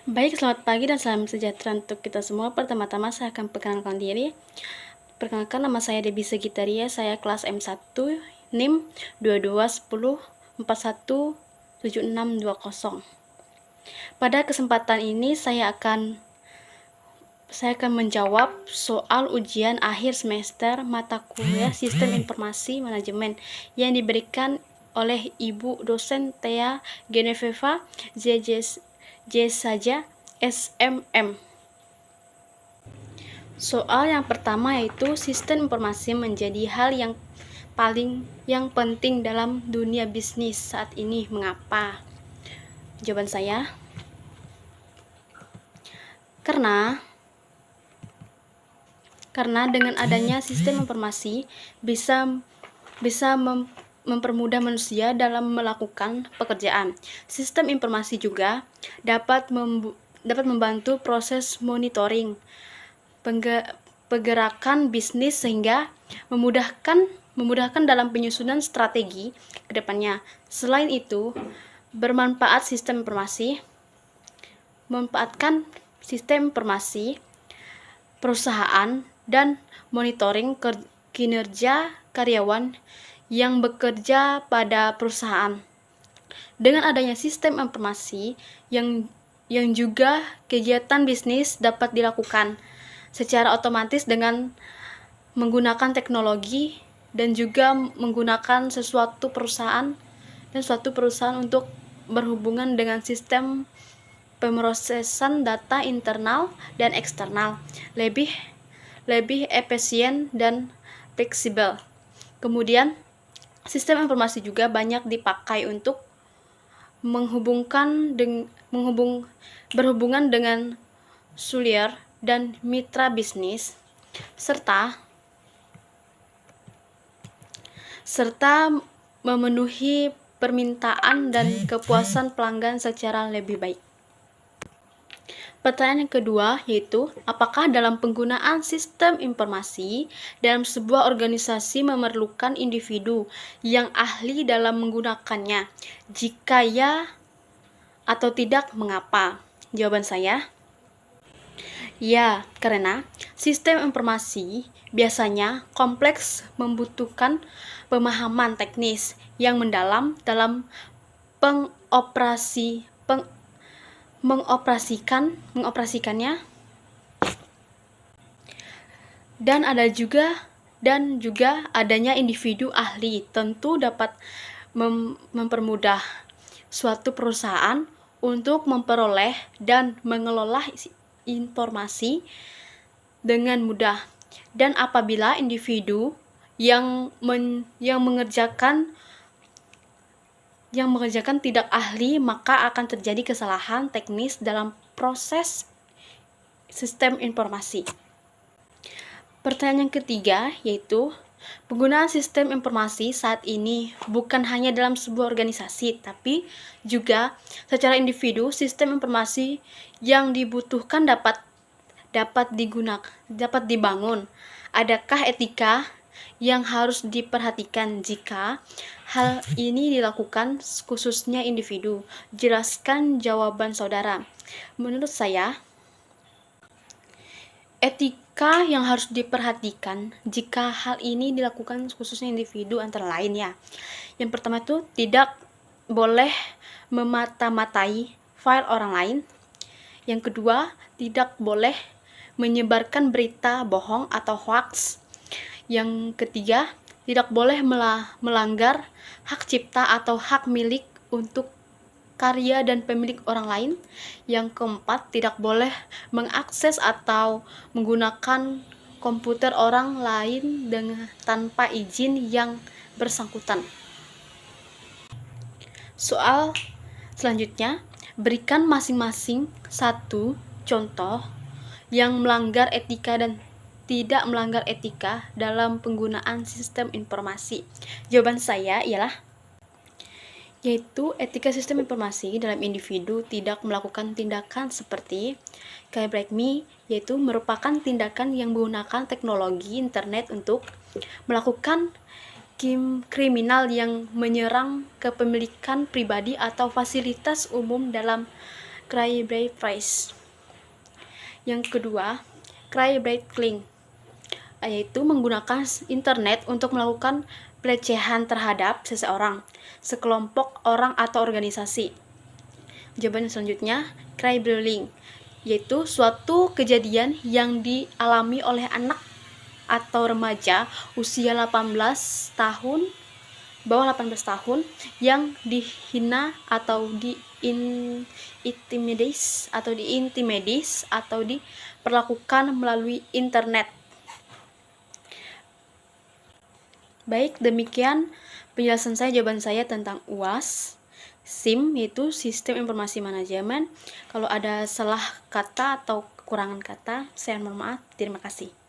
Baik, selamat pagi dan salam sejahtera untuk kita semua. Pertama-tama saya akan perkenalkan diri. Perkenalkan, nama saya Debbie Segitaria, saya kelas M1, NIM 2210417620. Pada kesempatan ini saya akan menjawab soal ujian akhir semester mata kuliah Sistem Informasi Manajemen yang diberikan oleh Ibu dosen Thea Genevieve Saja SMM. Soal yang pertama yaitu sistem informasi menjadi hal yang penting dalam dunia bisnis saat ini. Mengapa? Jawaban saya, karena dengan adanya sistem informasi bisa mempermudah manusia dalam melakukan pekerjaan. Sistem informasi juga dapat membantu proses monitoring pergerakan bisnis sehingga memudahkan dalam penyusunan strategi ke depannya. Selain itu, memanfaatkan sistem informasi perusahaan dan monitoring kinerja karyawan yang bekerja pada perusahaan. Dengan adanya sistem informasi yang juga kegiatan bisnis dapat dilakukan secara otomatis dengan menggunakan teknologi dan juga menggunakan suatu perusahaan untuk berhubungan dengan sistem pemrosesan data internal dan eksternal lebih efisien dan fleksibel. Kemudian, sistem informasi juga banyak dipakai untuk berhubungan dengan supplier dan mitra bisnis serta memenuhi permintaan dan kepuasan pelanggan secara lebih baik. Pertanyaan yang kedua yaitu, apakah dalam penggunaan sistem informasi dalam sebuah organisasi memerlukan individu yang ahli dalam menggunakannya? Jika ya atau tidak, mengapa? Jawaban saya, ya, karena sistem informasi biasanya kompleks, membutuhkan pemahaman teknis yang mendalam dalam mengoperasikannya, dan juga adanya individu ahli tentu dapat mempermudah suatu perusahaan untuk memperoleh dan mengelola informasi dengan mudah. Dan apabila individu yang mengerjakan tidak ahli, maka akan terjadi kesalahan teknis dalam proses sistem informasi. Pertanyaan yang ketiga yaitu, penggunaan sistem informasi saat ini bukan hanya dalam sebuah organisasi, tapi juga secara individu. Sistem informasi yang dibutuhkan dapat dibangun. Adakah etika yang harus diperhatikan jika hal ini dilakukan khususnya individu? Jelaskan jawaban saudara. Menurut saya, etika yang harus diperhatikan jika hal ini dilakukan khususnya individu antara lain ya. Yang pertama itu, tidak boleh memata-matai file orang lain. Yang kedua, tidak boleh menyebarkan berita bohong atau hoax. Yang ketiga, tidak boleh melanggar hak cipta atau hak milik untuk karya dan pemilik orang lain. Yang keempat, tidak boleh mengakses atau menggunakan komputer orang lain tanpa izin yang bersangkutan. Soal selanjutnya, berikan masing-masing satu contoh yang melanggar etika dan tidak melanggar etika dalam penggunaan sistem informasi. Jawaban saya ialah yaitu etika sistem informasi dalam individu tidak melakukan tindakan seperti jailbreak me, yaitu merupakan tindakan yang menggunakan teknologi internet untuk melakukan kriminal yang menyerang kepemilikan pribadi atau fasilitas umum dalam cybercrime. Yang kedua, cybercling, yaitu menggunakan internet untuk melakukan pelecehan terhadap seseorang, sekelompok orang atau organisasi. Jawaban selanjutnya, cyberbullying, yaitu suatu kejadian yang dialami oleh anak atau remaja usia 18 tahun, bawah 18 tahun yang dihina atau diintimidasi atau diperlakukan melalui internet. Baik, demikian penjelasan saya, jawaban saya tentang UAS. SIM yaitu Sistem Informasi Manajemen. Kalau ada salah kata atau kekurangan kata, saya mohon maaf. Terima kasih.